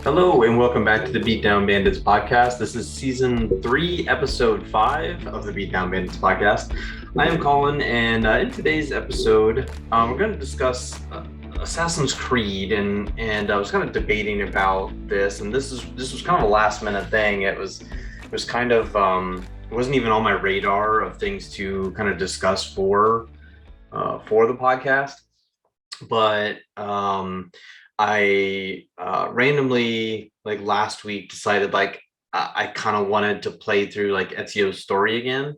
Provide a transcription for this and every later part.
Hello and welcome back to the Beatdown Bandits podcast. This is season 3, episode 5 of the Beatdown Bandits podcast. I am Colin, and in today's episode, we're going to discuss Assassin's Creed, and I was kind of debating about this, and this was kind of a last minute thing. It was kind of it wasn't even on my radar of things to kind of discuss for the podcast, but I randomly, like last week, decided like I kind of wanted to play through like Ezio's story again.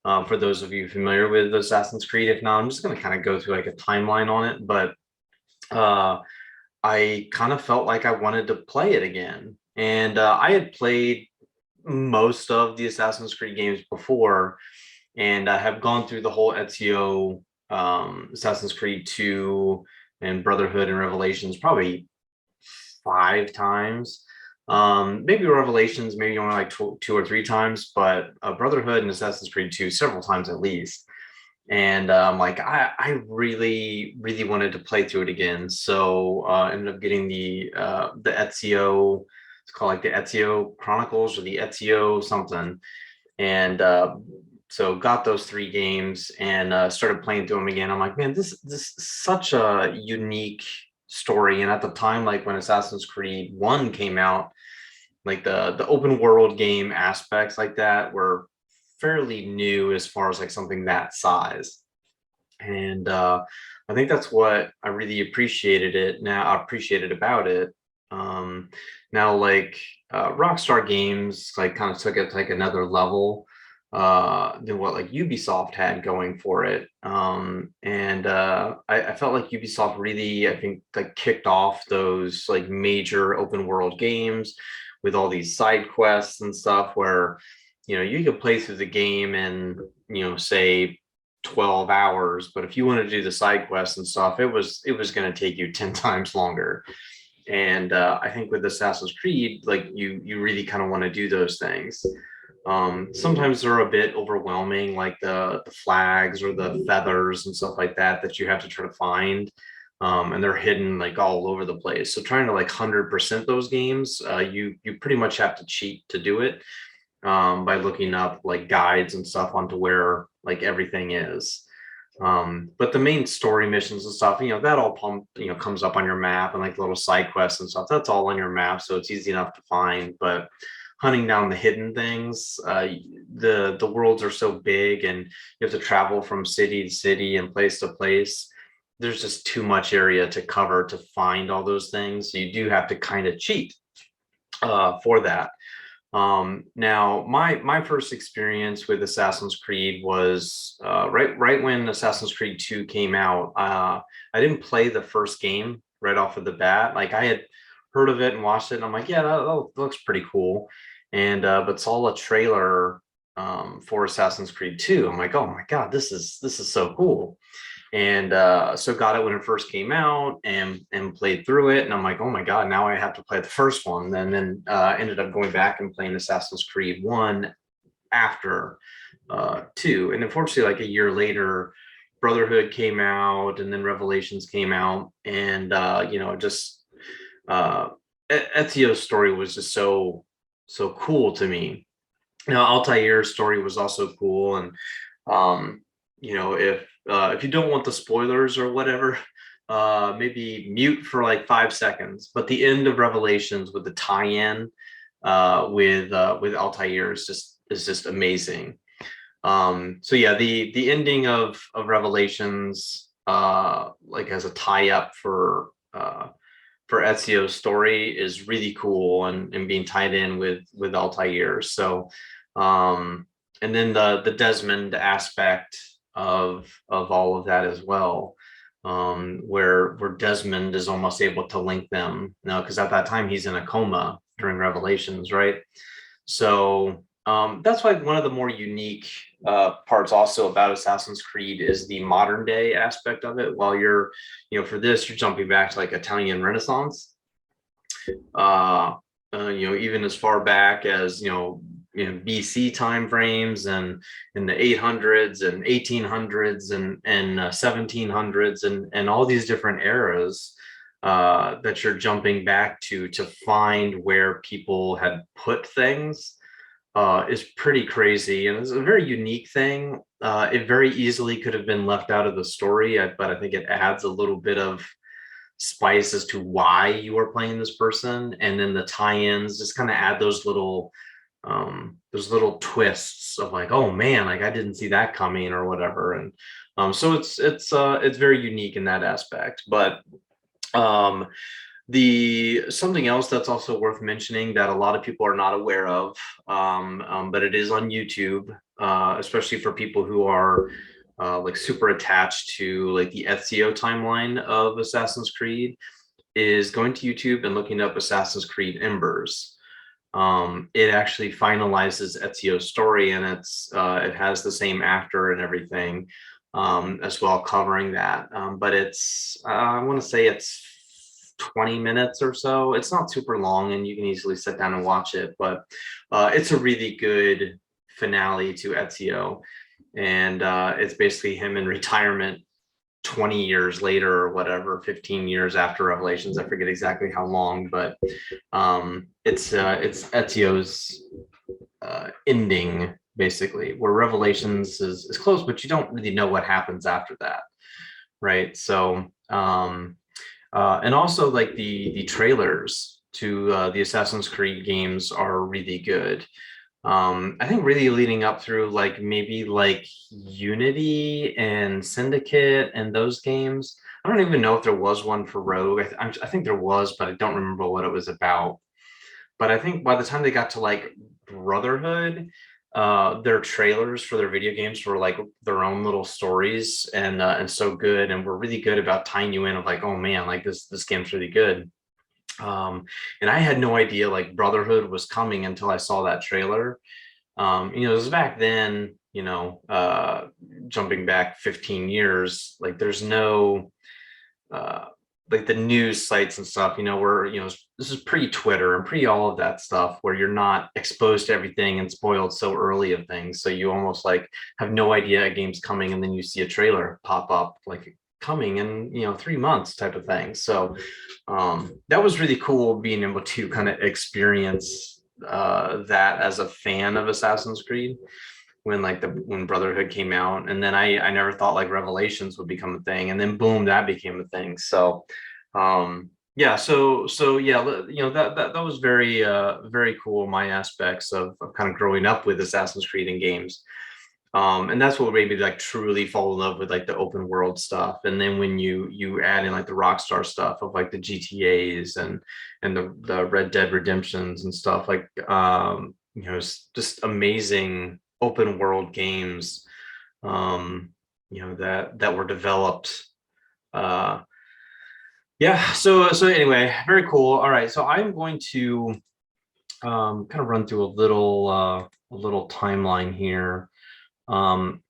For those of you familiar with Assassin's Creed, if not, I'm just going to kind of go through like a timeline on it. But I kind of felt like I wanted to play it again, and I had played most of the Assassin's Creed games before, and I have gone through the whole Ezio, Assassin's Creed 2 and Brotherhood and Revelations probably 5 times. Maybe Revelations, maybe only like 2 or 3 times, but Brotherhood and Assassin's Creed 2 several times at least. And like I really, really wanted to play through it again. So ended up getting the Ezio, it's called like the Ezio Chronicles or the Ezio something. And so got those 3 games and started playing through them again. I'm like, man, this is such a unique story. And at the time, like when Assassin's Creed 1 came out, like the open world game aspects like that were fairly new as far as like something that size. And I think that's what I really appreciated about it. Now like Rockstar Games like kind of took it to like another level than what like Ubisoft had going for it. And I felt like Ubisoft really, I think, like kicked off those like major open world games with all these side quests and stuff where, you could play through the game in, say 12 hours, but if you wanted to do the side quests and stuff, it was going to take you 10 times longer. And I think with Assassin's Creed, like you really kind of want to do those things. Sometimes they're a bit overwhelming, like the flags or the feathers and stuff like that you have to try to find. And they're hidden like all over the place. So trying to like 100% those games, you pretty much have to cheat to do it, by looking up like guides and stuff onto where like everything is. But the main story missions and stuff, that all comes up on your map, and like little side quests and stuff, that's all on your map. So it's easy enough to find. But hunting down the hidden things, the worlds are so big and you have to travel from city to city and place to place. There's just too much area to cover to find all those things. So you do have to kind of cheat for that. Now my first experience with Assassin's Creed was right when Assassin's Creed 2 came out. I didn't play the first game right off of the bat. Like I had heard of it and watched it, and I'm like, yeah, that looks pretty cool. And but saw a trailer for Assassin's Creed 2. I'm like, oh my God, this is so cool. And so got it when it first came out and played through it, and I'm like, oh my God, now I have to play the first one. And then ended up going back and playing Assassin's Creed 1 after 2. And unfortunately, like a year later, Brotherhood came out, and then Revelations came out, and just Ezio's story was just so cool to me. Altair's story was also cool, and if you don't want the spoilers or whatever, maybe mute for like 5 seconds. But the end of Revelations with the tie-in with Altair is just amazing. So yeah, the ending of Revelations, like as a tie-up for Ezio's story, is really cool, and being tied in with Altair. So and then the Desmond aspect of all of that as well, where Desmond is almost able to link them now, because at that time he's in a coma during Revelations, right? So that's why one of the more unique parts also about Assassin's Creed is the modern day aspect of it. While you're, for this, you're jumping back to like Italian Renaissance, even as far back as BC timeframes, and in the 800s and 1800s and 1700s and all these different eras. that you're jumping back to find where people had put things is pretty crazy, and it's a very unique thing. It very easily could have been left out of the story, but I think it adds a little bit of spice as to why you are playing this person, and then the tie-ins just kind of add those little twists of like, oh man, like I didn't see that coming or whatever. And so it's very unique in that aspect. But um the something else that's also worth mentioning that a lot of people are not aware of, but it is on YouTube, especially for people who are like super attached to like the Ezio timeline of Assassin's Creed, is going to YouTube and looking up Assassin's Creed Embers. It actually finalizes Ezio's story, and it has the same actor and everything, as well, covering that. But it's I want to say it's 20 minutes or so. It's not super long, and you can easily sit down and watch it. But it's a really good finale to Ezio, and it's basically him in retirement 20 years later or whatever, 15 years after Revelations. I forget exactly how long, but it's Ezio's ending, basically, where Revelations is close, but you don't really know what happens after that, right? So and also like the trailers to the Assassin's Creed games are really good. I think really leading up through like maybe like Unity and Syndicate and those games. I don't even know if there was one for Rogue. I think there was, but I don't remember what it was about. But I think by the time they got to like Brotherhood, their trailers for their video games were like their own little stories, and so good, and were really good about tying you in of like, oh man, like this game's really good. And I had no idea like Brotherhood was coming until I saw that trailer. You know, it was back then, you know, jumping back 15 years, like there's no uh like the news sites and stuff, you know, where, you know, this is pre-Twitter and pre all of that stuff, where you're not exposed to everything and spoiled so early of things. So you almost like have no idea a game's coming, and then you see a trailer pop up like coming in, you know, 3 months type of thing. So that was really cool, being able to kind of experience that as a fan of Assassin's Creed, when like when Brotherhood came out, and then I never thought like Revelations would become a thing, and then boom, that became a thing. So yeah, so yeah, you know, that was very very cool. My aspects of kind of growing up with Assassin's Creed in games. And that's what made me like truly fall in love with like the open world stuff. And then when you add in like the Rockstar stuff of like the GTAs and the Red Dead Redemptions and stuff, like you know, it's just amazing open world games, you know, that were developed. Yeah, so anyway, very cool. All right, so I'm going to kind of run through a little timeline here. I'm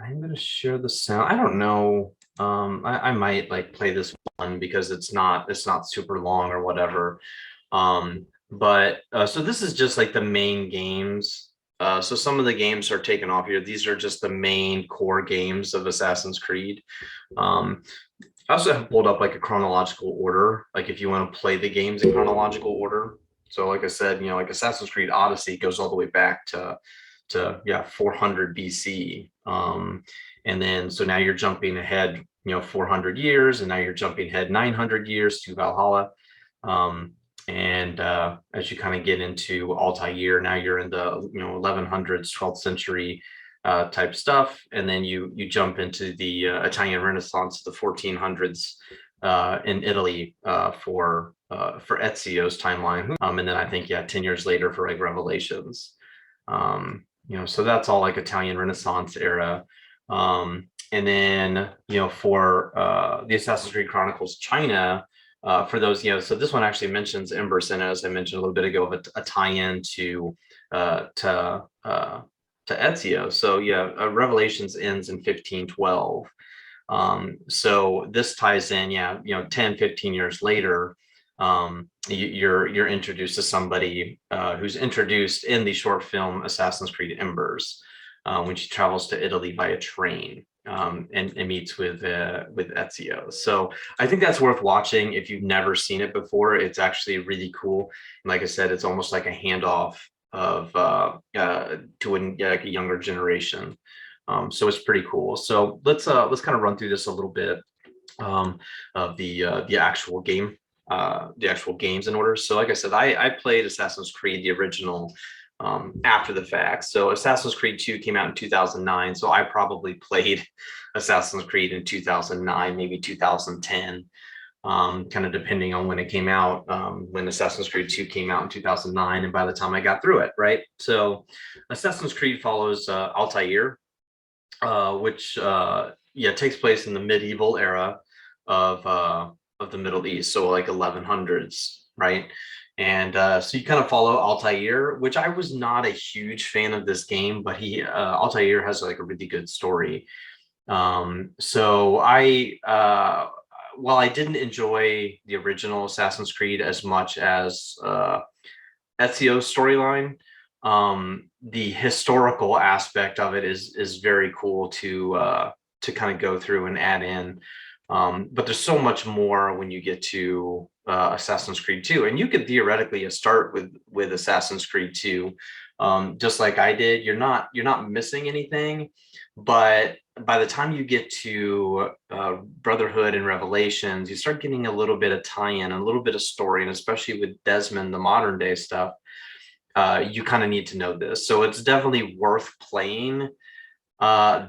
going to share the sound. I don't know. I might like play this one because it's not super long or whatever. But so this is just like the main games. So some of the games are taken off here. These are just the main core games of Assassin's Creed. I also have pulled up like a chronological order, like if you want to play the games in chronological order. So like I said, you know, like Assassin's Creed Odyssey goes all the way back to 400 BC. And then so now you're jumping ahead, you know, 400 years, and now you're jumping ahead 900 years to Valhalla. And as you kind of get into Altair, now you're in the, you know, 1100s, 12th century type stuff, and then you jump into the Italian Renaissance, the 1400s in Italy for Ezio's timeline, and then I think 10 years later for like Revelations. You know, so that's all like Italian Renaissance era. And then, you know, for the Assassin's Creed Chronicles China, for those, you know, so this one actually mentions Embers, and as I mentioned a little bit ago, of a tie-in to Ezio. So yeah, Revelations ends in 1512. So this ties in, you know, 10, 15 years later. You're introduced to somebody who's introduced in the short film Assassin's Creed Embers, when she travels to Italy by a train. and meets with Ezio. So I think that's worth watching if you've never seen it before. It's actually really cool. And like I said, it's almost like a handoff of to like a younger generation. So it's pretty cool. So let's kind of run through this a little bit, of the actual game, the actual games in order. So like I said, I played Assassin's Creed, the original, after the fact. So Assassin's Creed 2 came out in 2009. So I probably played Assassin's Creed in 2009, maybe 2010, kind of depending on when it came out. When Assassin's Creed 2 came out in 2009, and by the time I got through it, right? So Assassin's Creed follows Altair, which yeah, takes place in the medieval era of the Middle East, so like 1100s, right? And so you kind of follow Altair, which I was not a huge fan of this game, but Altair has like a really good story. So while I didn't enjoy the original Assassin's Creed as much as Ezio's storyline, the historical aspect of it is very cool to kind of go through and add in. But there's so much more when you get to Assassin's Creed 2, and you could theoretically start with Assassin's Creed 2, just like I did. You're not missing anything, but by the time you get to Brotherhood and Revelations, you start getting a little bit of tie-in, a little bit of story, and especially with Desmond, the modern day stuff, you kind of need to know this. So it's definitely worth playing uh,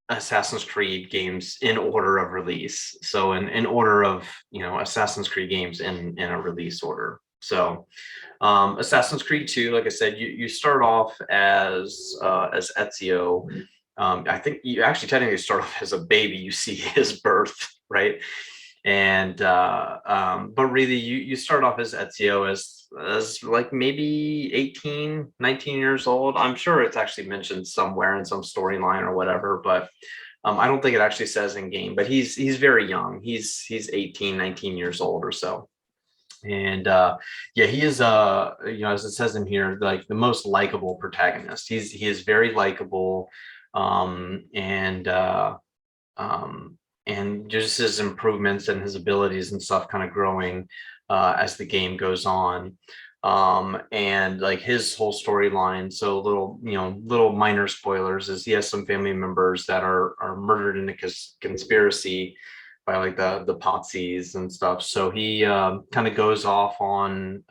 Assassin's Creed games in order of release. So in order of, Assassin's Creed games in a release order. So Assassin's Creed 2, like I said, you start off as Ezio. I think you actually technically start off as a baby. You see his birth, right? And but really you start off as Ezio, as like maybe 18, 19 years old. I'm sure it's actually mentioned somewhere in some storyline or whatever, but I don't think it actually says in game. But he's very young. He's 18, 19 years old or so. And yeah, he is as it says in here, like the most likable protagonist. He is very likable, um and uh um, and just his improvements and his abilities and stuff kind of growing as the game goes on. And like his whole storyline, so little minor spoilers, is he has some family members that are murdered in a conspiracy by like the Patsies and stuff. So he kind of goes off on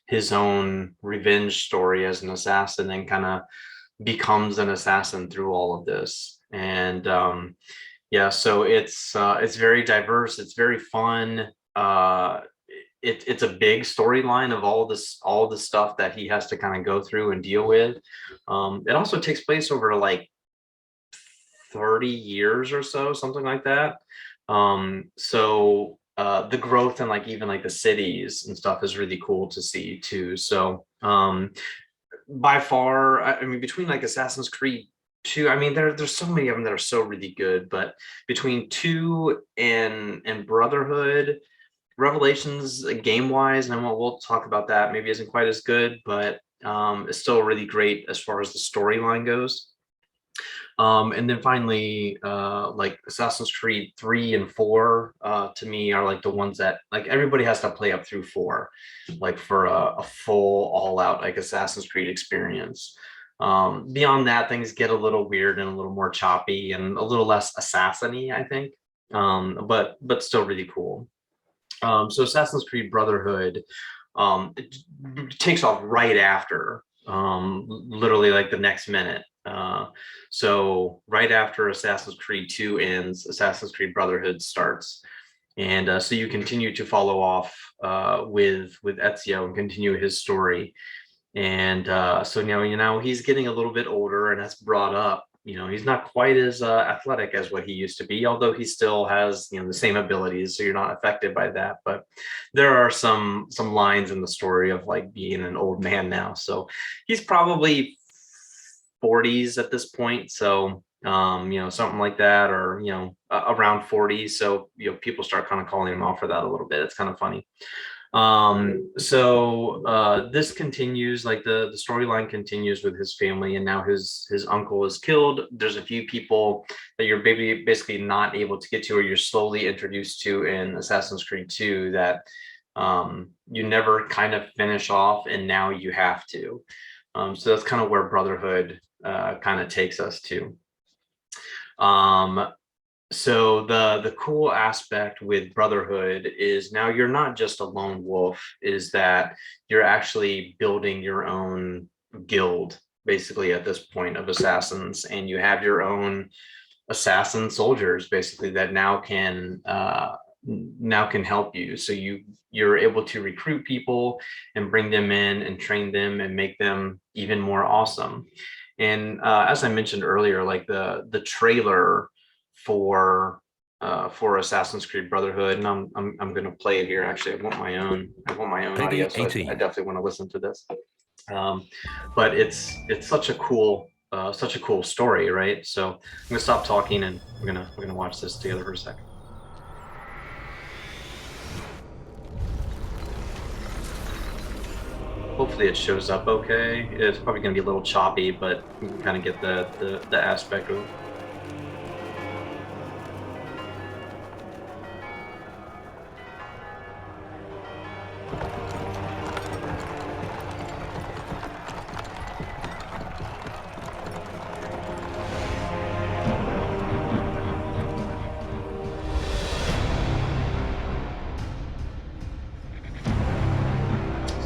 his own revenge story as an assassin, and kind of becomes an assassin through all of this. And yeah, so it's very diverse. It's very fun. It's a big storyline of all the stuff that he has to kind of go through and deal with. It also takes place over like 30 years or so, something like that. So the growth and like even like the cities and stuff is really cool to see too. So by far, I mean, between like Assassin's Creed 2, I mean, there's so many of them that are so really good, but between 2 and Brotherhood, Revelations, game wise, and we'll talk about that, maybe isn't quite as good, but it's still really great as far as the storyline goes. And then finally, like Assassin's Creed 3 and 4, to me are like the ones that like everybody has to play up through 4, like for a full all out like Assassin's Creed experience. Beyond that, things get a little weird and a little more choppy and a little less assassin-y, I think. But still really cool. So Assassin's Creed Brotherhood, it takes off right after, literally like the next minute. So right after Assassin's Creed 2 ends, Assassin's Creed Brotherhood starts. And so you continue to follow off with Ezio and continue his story. And so he's getting a little bit older, and that's brought up. He's not quite as athletic as what he used to be, although he still has the same abilities, so you're not affected by that. But there are some lines in the story of like being an old man now. So he's probably 40s at this point. So something like that, or around 40. So people start kind of calling him out for that a little bit. It's kind of funny. This continues, like the storyline continues with his family, and now his uncle is killed. There's a few people that you're basically not able to get to, or you're slowly introduced to in Assassin's Creed 2 that you never kind of finish off, and now you have to. So that's kind of where Brotherhood kind of takes us to. So the cool aspect with Brotherhood is now you're not just a lone wolf, is that you're actually building your own guild basically at this point of assassins, and you have your own assassin soldiers basically that now can help you. So you're able to recruit people and bring them in and train them and make them even more awesome. And as I mentioned earlier, like the trailer for Assassin's Creed Brotherhood, and I'm going to play it here. Actually, I want my own audio, so I definitely want to listen to this. But it's such a cool story, right? So I'm gonna stop talking and we're gonna watch this together for a second. Hopefully it shows up okay. It's probably gonna be a little choppy, but you can kind of get the aspect of it.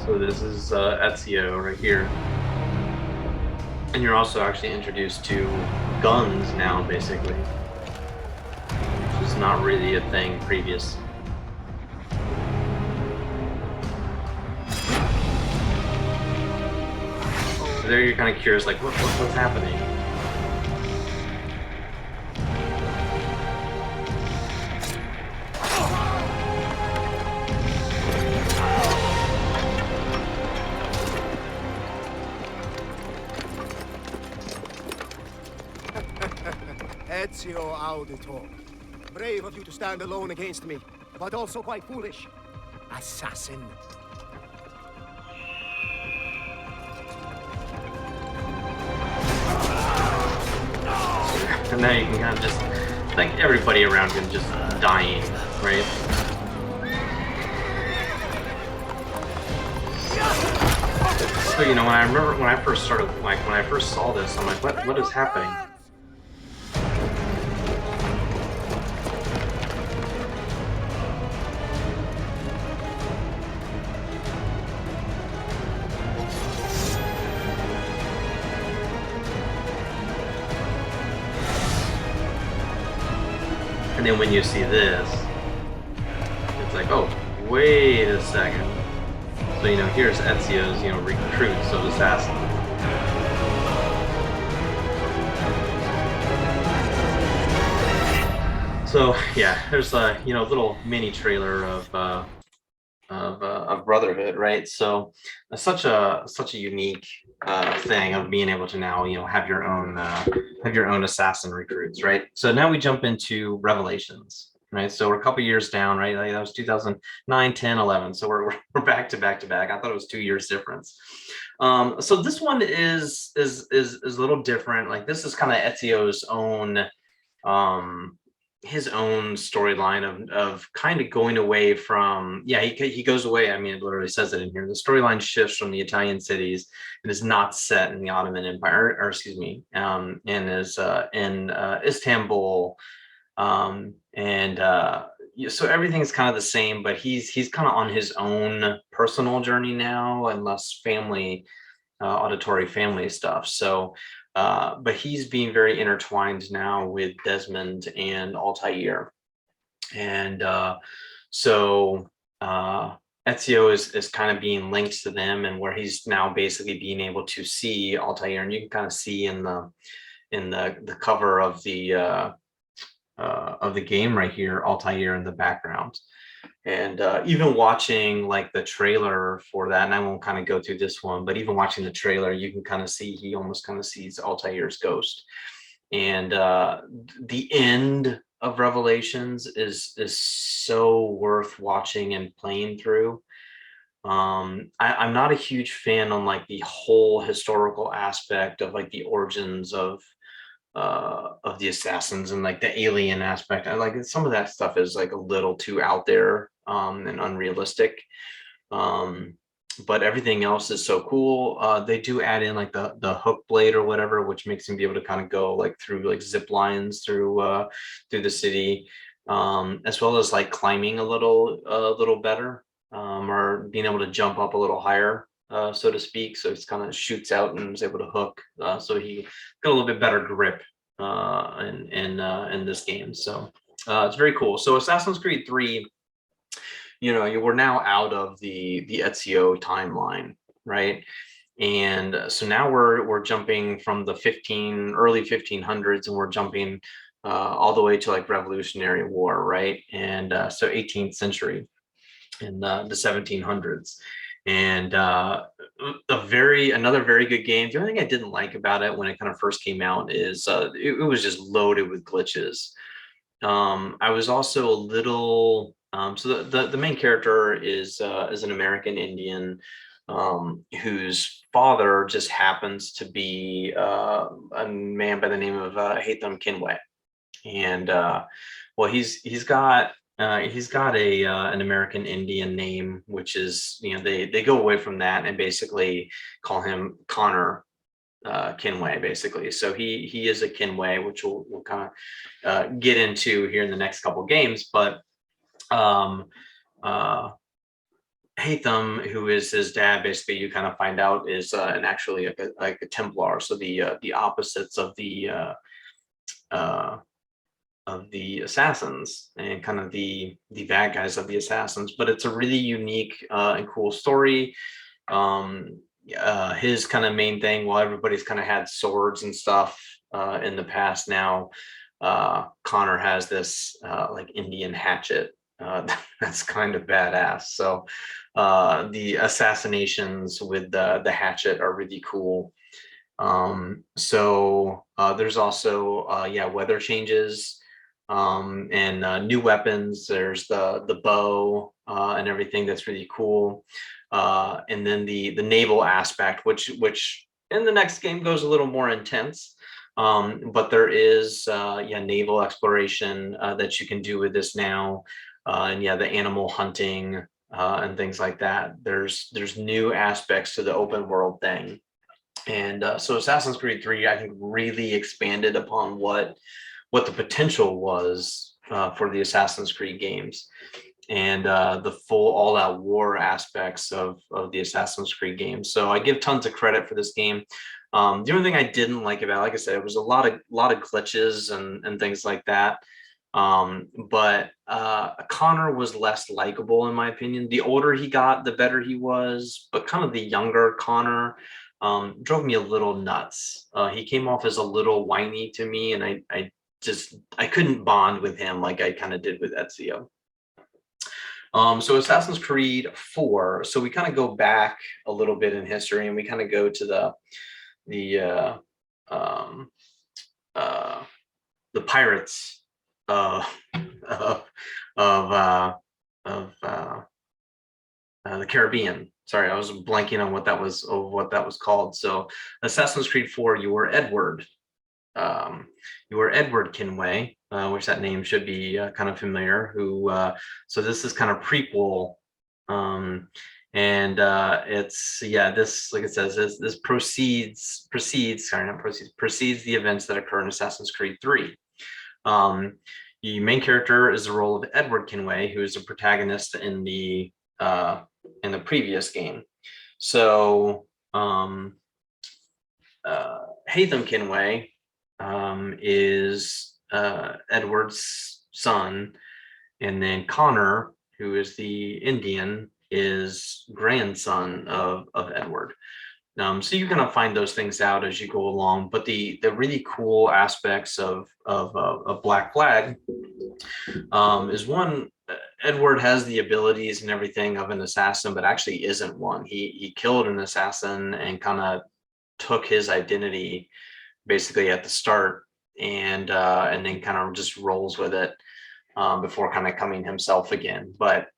So this is Ezio right here. And you're also actually introduced to guns now, basically. Which is not really a thing previous. So there you're kind of curious, like, what's happening? Ezio Auditor. Brave of you to stand alone against me, but also quite foolish. Assassin. And now you can kind of just, like, everybody around him just dying, right? So, you know, when I remember when I first started, like, when I first saw this, I'm like, what is happening? And then when you see this, it's like, oh, wait a second. So, you know, here's Ezio's, you know, recruits of assassins. So yeah, there's a, you know, little mini trailer of Brotherhood, right? So such a unique thing of being able to now, you know, have your own assassin recruits, right? So now we jump into Revelations, right? So we're a couple years down, right? Like that was 2009, 10, 11. So we're back to back to back. I thought it was 2 years difference. So this one is a little different. Like this is kind of Ezio's own his own storyline of kind of going away from, yeah, he goes away. I mean, it literally says it in here. The storyline shifts from the Italian cities and is not set in the Ottoman Empire, or excuse me, and is in Istanbul, and so everything's kind of the same, but he's kind of on his own personal journey now, and less family auditory family stuff. So but he's being very intertwined now with Desmond and Altair. And so Ezio is kind of being linked to them, and where he's now basically being able to see Altair, and you can kind of see in the cover of the game right here, Altair in the background. And even watching like the trailer for that, and I won't kind of go through this one, but even watching the trailer, you can kind of see he almost kind of sees Altair's ghost. And the end of Revelations is so worth watching and playing through. I'm not a huge fan on like the whole historical aspect of like the origins of the assassins and like the alien aspect. I like some of that stuff is like a little too out there and unrealistic. Um, but everything else is so cool. They do add in like the hook blade or whatever, which makes him be able to kind of go like through like zip lines through the city, as well as like climbing a little better, or being able to jump up a little higher, so to speak. So it's kind of shoots out and is able to hook. So he got a little bit better grip in this game. So it's very cool. So Assassin's Creed 3, you know, we're now out of the Ezio timeline, right? And so now we're jumping from the early 1500s, and we're jumping all the way to like Revolutionary War, right? And so 18th century in the 1700s. And another very good game. The only thing I didn't like about it when it kind of first came out is it was just loaded with glitches. I was also a little so the main character is an American Indian, whose father just happens to be a man by the name of Hatham Kinway. And well, he's got a an American Indian name, which is, you know, they go away from that and basically call him Connor Kinway, basically. So he is a Kinway, which we'll kind of get into here in the next couple games. But um, uh, Hatham, who is his dad, basically, you kind of find out is and actually like a Templar, so the opposites uh, of the assassins and kind of the bad guys of the assassins. But it's a really unique and cool story. His kind of main thing, while everybody's kind of had swords and stuff in the past, now Connor has this like Indian hatchet that's kind of badass. So the assassinations with the hatchet are really cool. So there's also weather changes and new weapons. There's the bow and everything that's really cool. And then the naval aspect, which in the next game goes a little more intense. But there is naval exploration that you can do with this now, and the animal hunting and things like that. There's new aspects to the open world thing. And so Assassin's Creed 3, I think, really expanded upon what the potential was for the Assassin's Creed games, and the full all-out war aspects of the Assassin's Creed games. So I give tons of credit for this game. The only thing I didn't like about it, like I said, it was a lot of glitches and things like that. But Connor was less likable, in my opinion. The older he got, the better he was. But kind of the younger Connor drove me a little nuts. He came off as a little whiny to me, and I couldn't bond with him like I kind of did with Ezio. So Assassin's Creed 4. So we kind of go back a little bit in history, and we kind of go to the pirates of the Caribbean. Sorry, I was blanking on what that was called. So Assassin's Creed 4, you were Edward. You were Edward Kinway, which that name should be kind of familiar. So this is kind of prequel, and it's this, like it says, this precedes the events that occur in Assassin's Creed 3. The main character is the role of Edward Kinway, who is a protagonist in the previous game. So Hatham Kinway is Edward's son, and then Connor, who is the Indian, is grandson of Edward. So you're going to find those things out as you go along. But the really cool aspects of Black Flag is, one, Edward has the abilities and everything of an assassin, but actually isn't one. He killed an assassin and kind of took his identity basically at the start, and then kind of just rolls with it before kind of coming himself again. But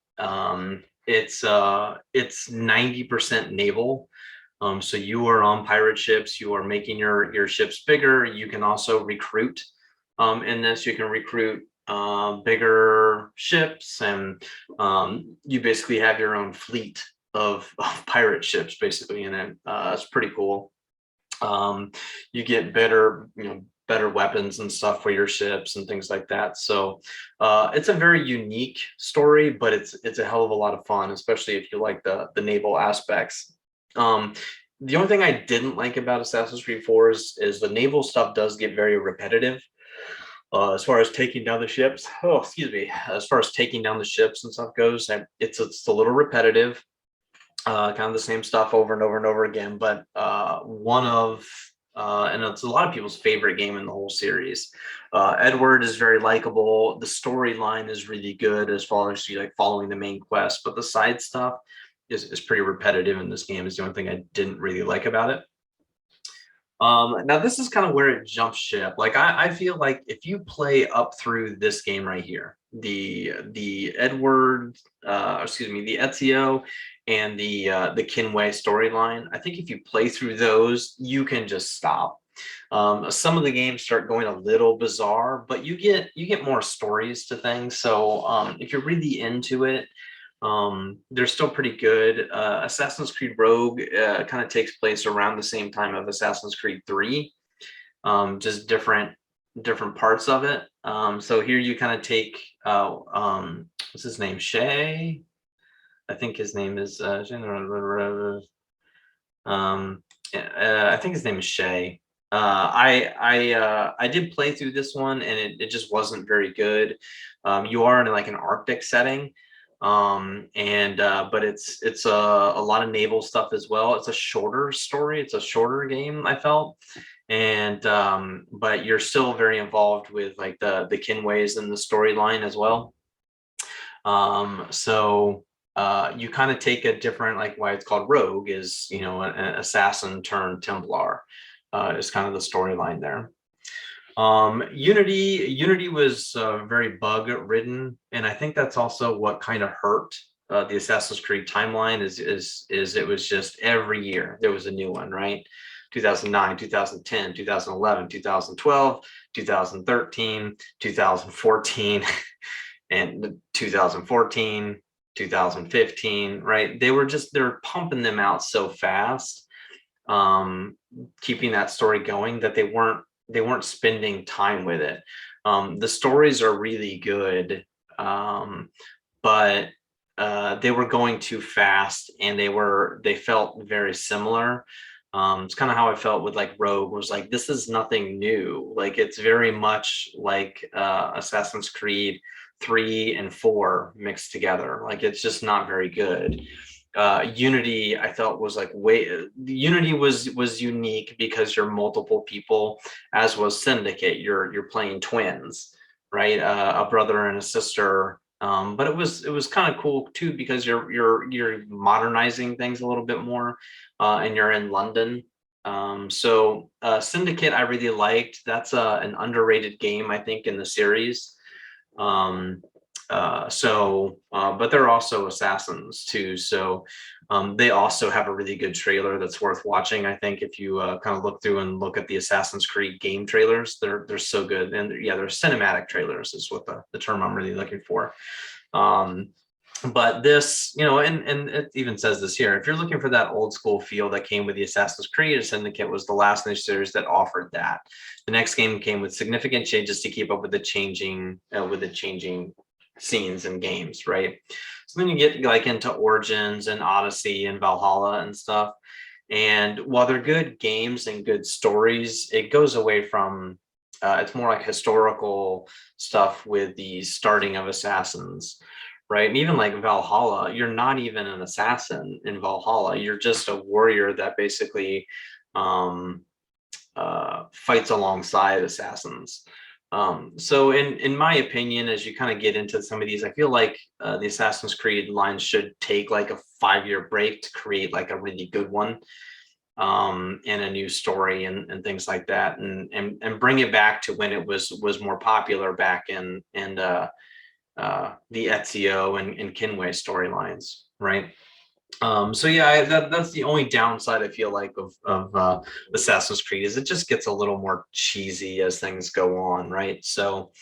it's 90% naval. So you are on pirate ships, you are making your ships bigger. You can also recruit in this. You can recruit bigger ships, and you basically have your own fleet of pirate ships basically in it. It's pretty cool. You get better, better weapons and stuff for your ships and things like that. So it's a very unique story, but it's a hell of a lot of fun, especially if you like the naval aspects. Um, the only thing I didn't like about Assassin's Creed 4 is the naval stuff does get very repetitive. As far as taking down the ships, oh, excuse me, as far as taking down the ships and stuff goes, and it's a little repetitive, kind of the same stuff over and over and over again. But one of and it's a lot of people's favorite game in the whole series. Edward is very likable. The storyline is really good as far as you like following the main quest, but the side stuff is pretty repetitive in this game. Is the only thing I didn't really like about it. Now this is kind of where it jumps ship. Like I feel like if you play up through this game right here, the Edward, excuse me, the Ezio and the Kinway storyline, I think if you play through those, you can just stop. Some of the games start going a little bizarre, but you get more stories to things. So if you're really into it, they're still pretty good. Assassin's Creed Rogue kind of takes place around the same time of Assassin's Creed 3, just different parts of it. So here you kind of take what's his name, Shay? I think his name is I think his name is Shay. I did play through this one, and it just wasn't very good. You are in like an Arctic setting, and but it's a lot of naval stuff as well. It's a shorter story, it's a shorter game, I felt. And but you're still very involved with like the Kinways and the storyline as well. So you kind of take a different, like why it's called Rogue is, an assassin turned Templar, is kind of the storyline there. Unity was very bug ridden, and I think that's also what kind of hurt the Assassin's Creed timeline is it was just every year there was a new one, right? 2009, 2010, 2011, 2012, 2013, 2014, and 2014, 2015, right? They're pumping them out so fast, keeping that story going, that they weren't spending time with it. The stories are really good, but they were going too fast, and they felt very similar. It's kind of how I felt with like Rogue. Was like, this is nothing new. Like it's very much like Assassin's Creed 3 and 4 mixed together. Like it's just not very good. Unity, I felt, was like Unity was unique because you're multiple people, as was Syndicate. You're playing twins, right? A brother and a sister. But it was kind of cool too, because you're modernizing things a little bit more, and you're in London. So Syndicate I really liked. That's an underrated game, I think, in the series. Um, but they're also assassins too. So they also have a really good trailer that's worth watching. I think if you kind of look through and look at the Assassin's Creed game trailers, they're so good. And yeah, they're cinematic trailers is what the term I'm really looking for. But this, and it even says this here, if you're looking for that old school feel that came with the Assassin's Creed, Syndicate was the last in the series that offered that. The next game came with significant changes to keep up with the changing scenes and games, right? So then you get like into Origins and Odyssey and Valhalla and stuff. And while they're good games and good stories, it goes away from it's more like historical stuff with the starting of Assassins, right? And even like Valhalla, you're not even an assassin in Valhalla. You're just a warrior that basically fights alongside assassins. So in my opinion, as you kind of get into some of these, I feel like the Assassin's Creed line should take like a 5-year break to create like a really good one, and a new story and things like that, and bring it back to when it was more popular back in the Ezio and Kinway storylines, right? So yeah, that's the only downside I feel like of Assassin's Creed is it just gets a little more cheesy as things go on, right? So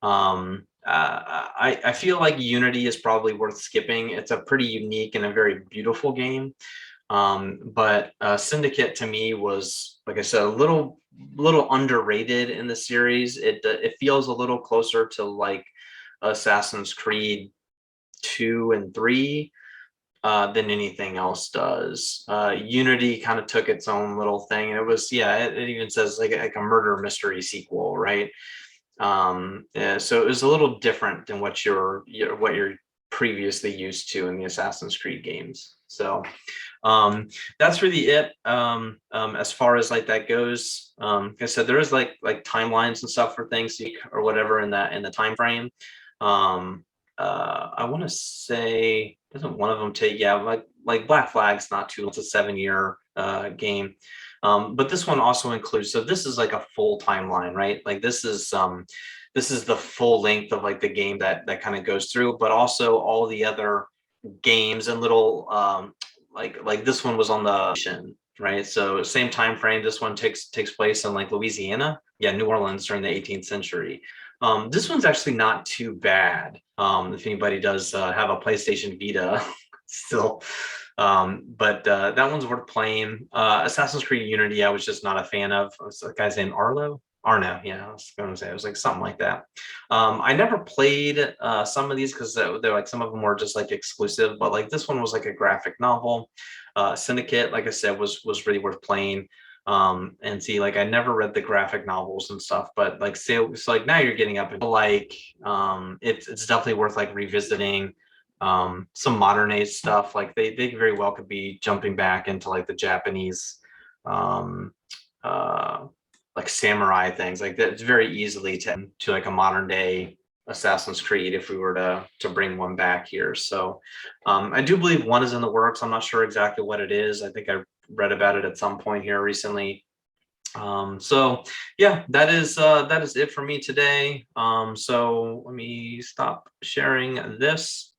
I feel like Unity is probably worth skipping. It's a pretty unique and a very beautiful game. But Syndicate to me was, like I said, a little underrated in the series. It feels a little closer to like Assassin's Creed 2 and 3 than anything else does. Unity kind of took its own little thing, and it was, yeah, it even says like a murder mystery sequel, right? Yeah, so it was a little different than what you're previously used to in the Assassin's Creed games. So that's really it. As far as like that goes, like I said, there is like timelines and stuff for things or whatever in the time frame. I want to say, doesn't one of them take, yeah, like Black Flag's not too, it's a 7-year game. But this one also includes, so this is like a full timeline, right? Like this is the full length of like the game that kind of goes through, but also all the other games and little like this one was on the, right? So same time frame. This one takes place in like Louisiana, yeah, New Orleans during the 18th century. This one's actually not too bad. If anybody does have a PlayStation Vita still, but that one's worth playing. Assassin's Creed Unity, I was just not a fan of. It's a guy's name Arno, yeah, I was gonna say it was like something like that. I never played some of these because they're like, some of them were just like exclusive, but like this one was like a graphic novel. Syndicate, like I said, was really worth playing. And see, like I never read the graphic novels and stuff, but like so like now you're getting up into like it's definitely worth like revisiting some modern age stuff. Like they very well could be jumping back into like the Japanese uh like samurai things like that. It's very easily to like a modern day Assassin's Creed if we were to bring one back here. So I do believe one is in the works. I'm not sure exactly what it is. I think I read about it at some point here recently. So yeah, that is it for me today. So let me stop sharing this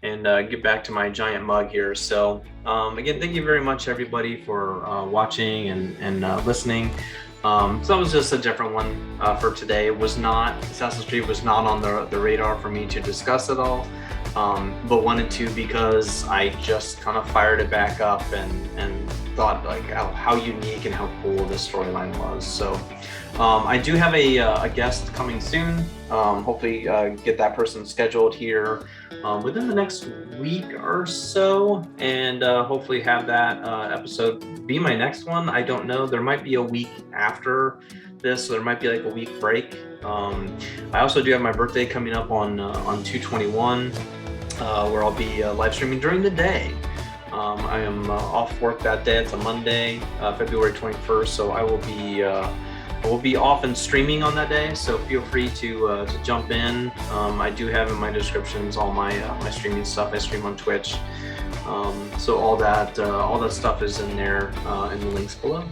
and get back to my giant mug here. So again, thank you very much everybody for watching and listening. So that was just a different one for today. It was not, Assassin's Creed was not on the radar for me to discuss at all, but wanted to because I just kind of fired it back up and thought like how unique and how cool this storyline was. So I do have a guest coming soon. Hopefully get that person scheduled here within the next week or so, and hopefully have that episode be my next one. I don't know. There might be a week after this, so there might be like a week break. I also do have my birthday coming up on 2/21, where I'll be live streaming during the day. I am off work that day. It's a Monday, February 21st, so I will be off and streaming on that day, so feel free to jump in. I do have in my descriptions all my streaming stuff. I stream on Twitch, so all that stuff is in there in the links below.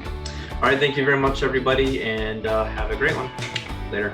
All right, thank you very much, everybody, and have a great one. Later.